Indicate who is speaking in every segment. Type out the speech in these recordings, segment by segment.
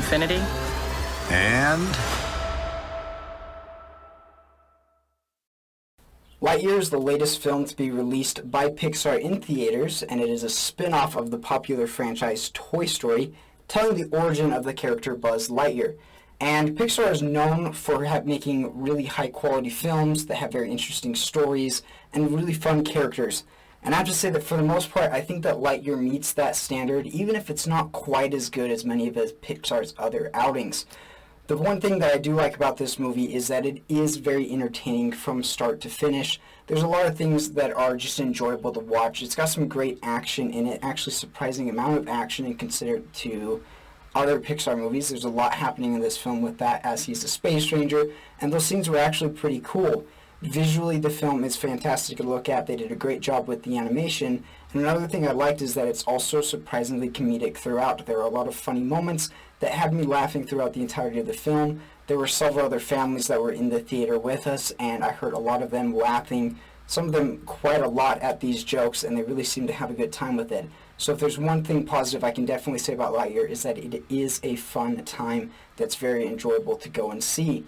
Speaker 1: infinity.
Speaker 2: And
Speaker 3: Lightyear is the latest film to be released by Pixar in theaters, and it is a spin-off of the popular franchise Toy Story, telling the origin of the character Buzz Lightyear. And Pixar is known for making really high-quality films that have very interesting stories and really fun characters. And I have to say that for the most part, I think that Lightyear meets that standard, even if it's not quite as good as many of Pixar's other outings. The one thing that I do like about this movie is that it is very entertaining from start to finish. There's a lot of things that are just enjoyable to watch. It's got some great action in it, actually surprising amount of action and considered to other Pixar movies. There's a lot happening in this film with that, as he's a space ranger, and those scenes were actually pretty cool. Visually, the film is fantastic to look at. They did a great job with the animation. And another thing I liked is that it's also surprisingly comedic throughout. There are a lot of funny moments that had me laughing throughout the entirety of the film. There were several other families that were in the theater with us, and I heard a lot of them laughing, some of them quite a lot at these jokes, and they really seemed to have a good time with it. So if there's one thing positive I can definitely say about Lightyear is that it is a fun time that's very enjoyable to go and see.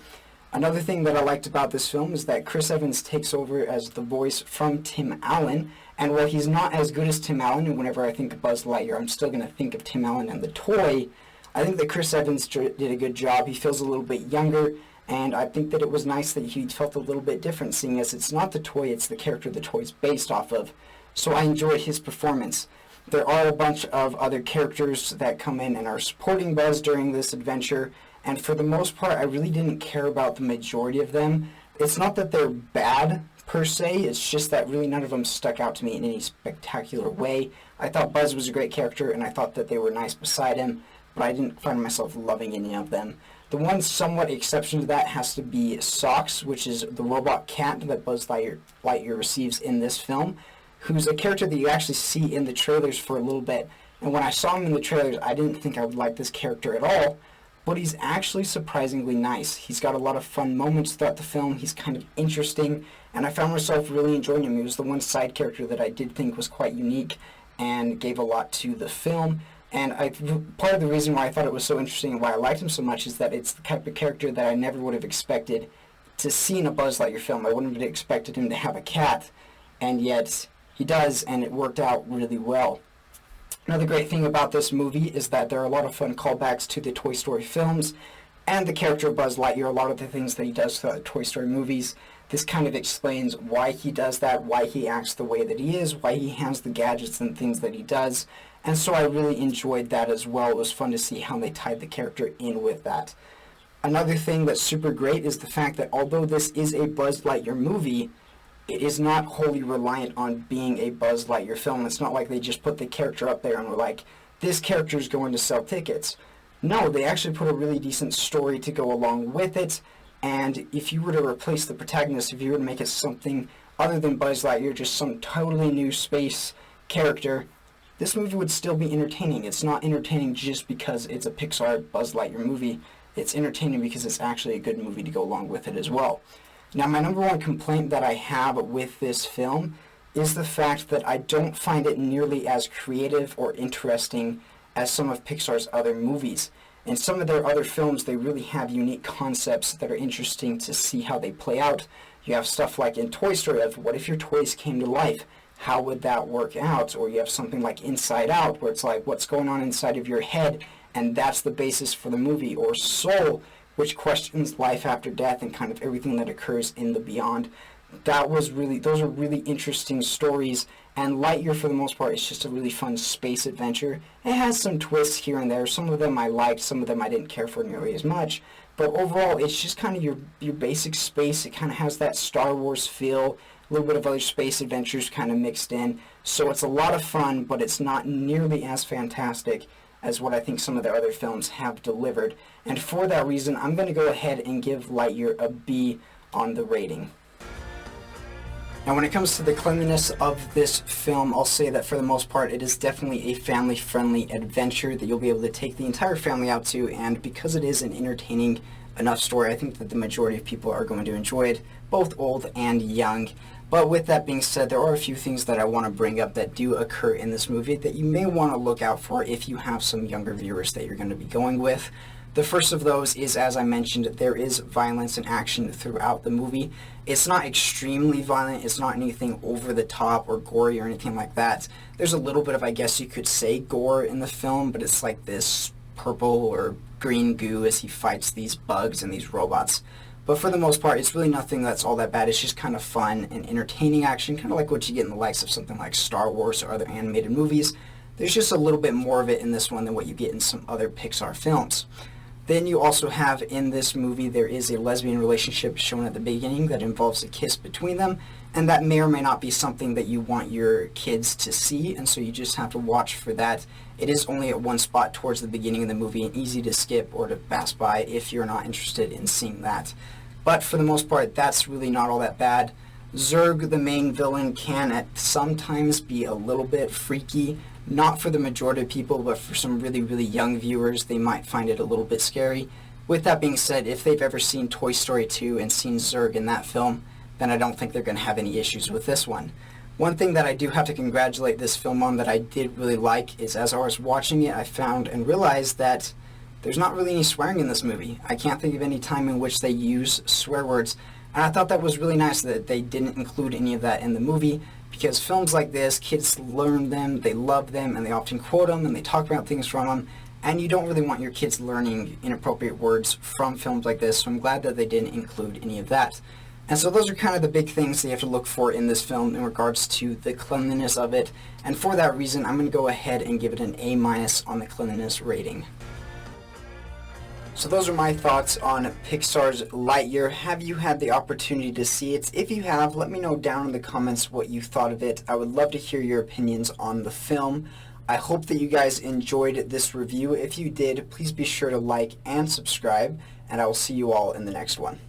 Speaker 3: Another thing that I liked about this film is that Chris Evans takes over as the voice from Tim Allen, and while he's not as good as Tim Allen, and whenever I think of Buzz Lightyear, I'm still going to think of Tim Allen and the toy, I think that Chris Evans did a good job. He feels a little bit younger, and I think that it was nice that he felt a little bit different, seeing as it's not the toy, it's the character the toy's based off of. So I enjoyed his performance. There are a bunch of other characters that come in and are supporting Buzz during this adventure, and for the most part, I really didn't care about the majority of them. It's not that they're bad, per se, it's just that really none of them stuck out to me in any spectacular way. I thought Buzz was a great character, and I thought that they were nice beside him, but I didn't find myself loving any of them. The one somewhat exception to that has to be Socks, which is the robot cat that Buzz Lightyear receives in this film, who's a character that you actually see in the trailers for a little bit. And when I saw him in the trailers, I didn't think I would like this character at all, but he's actually surprisingly nice. He's got a lot of fun moments throughout the film. He's kind of interesting, and I found myself really enjoying him. He was the one side character that I did think was quite unique and gave a lot to the film. And part of the reason why I thought it was so interesting and why I liked him so much is that it's the type of character that I never would have expected to see in a Buzz Lightyear film. I wouldn't have expected him to have a cat, and yet he does, and it worked out really well. Another great thing about this movie is that there are a lot of fun callbacks to the Toy Story films and the character of Buzz Lightyear, a lot of the things that he does throughout the Toy Story movies. This kind of explains why he does that, why he acts the way that he is, why he has the gadgets and things that he does. And so I really enjoyed that as well. It was fun to see how they tied the character in with that. Another thing that's super great is the fact that although this is a Buzz Lightyear movie, it is not wholly reliant on being a Buzz Lightyear film. It's not like they just put the character up there and were like, this character is going to sell tickets. No, they actually put a really decent story to go along with it. And if you were to replace the protagonist, if you were to make it something other than Buzz Lightyear, just some totally new space character, this movie would still be entertaining. It's not entertaining just because it's a Pixar Buzz Lightyear movie. It's entertaining because it's actually a good movie to go along with it as well. Now, my number one complaint that I have with this film is the fact that I don't find it nearly as creative or interesting as some of Pixar's other movies. In some of their other films, they really have unique concepts that are interesting to see how they play out. You have stuff like in Toy Story of, what if your toys came to life? How would that work out? Or you have something like Inside Out, where it's like, what's going on inside of your head? And that's the basis for the movie. Or Soul, which questions life after death and kind of everything that occurs in the beyond. Those are really interesting stories, and Lightyear for the most part is just a really fun space adventure. It has some twists here and there. Some of them I liked, some of them I didn't care for nearly as much, but overall it's just kind of your basic space. It kind of has that Star Wars feel, a little bit of other space adventures kind of mixed in, so it's a lot of fun, but it's not nearly as fantastic as what I think some of their other films have delivered. And for that reason, I'm going to go ahead and give Lightyear a B on the rating. Now, when it comes to the cleanliness of this film, I'll say that for the most part, it is definitely a family-friendly adventure that you'll be able to take the entire family out to, and because it is an entertaining enough story, I think that the majority of people are going to enjoy it, both old and young. But with that being said, there are a few things that I want to bring up that do occur in this movie that you may want to look out for if you have some younger viewers that you're going to be going with. The first of those is, as I mentioned, there is violence and action throughout the movie. It's not extremely violent, it's not anything over the top or gory or anything like that. There's a little bit of, I guess you could say, gore in the film, but it's like this purple or green goo as he fights these bugs and these robots. But for the most part, it's really nothing that's all that bad. It's just kind of fun and entertaining action, kind of like what you get in the likes of something like Star Wars or other animated movies. There's just a little bit more of it in this one than what you get in some other Pixar films. Then you also have in this movie, there is a lesbian relationship shown at the beginning that involves a kiss between them, and that may or may not be something that you want your kids to see, and so you just have to watch for that. It is only at one spot towards the beginning of the movie and easy to skip or to pass by if you're not interested in seeing that. But for the most part, that's really not all that bad. Zurg, the main villain, can at sometimes be a little bit freaky. Not for the majority of people, but for some really, really young viewers, they might find it a little bit scary. With that being said, if they've ever seen Toy Story 2 and seen Zurg in that film, then I don't think they're going to have any issues with this one. One thing that I do have to congratulate this film on that I did really like is as I was watching it, I found and realized that there's not really any swearing in this movie. I can't think of any time in which they use swear words, and I thought that was really nice that they didn't include any of that in the movie, because films like this, kids learn them, they love them, and they often quote them, and they talk about things from them, and you don't really want your kids learning inappropriate words from films like this, so I'm glad that they didn't include any of that. And so those are kind of the big things that you have to look for in this film in regards to the cleanliness of it, and for that reason, I'm going to go ahead and give it an A- on the cleanliness rating. So those are my thoughts on Pixar's Lightyear. Have you had the opportunity to see it? If you have, let me know down in the comments what you thought of it. I would love to hear your opinions on the film. I hope that you guys enjoyed this review. If you did, please be sure to like and subscribe, and I will see you all in the next one.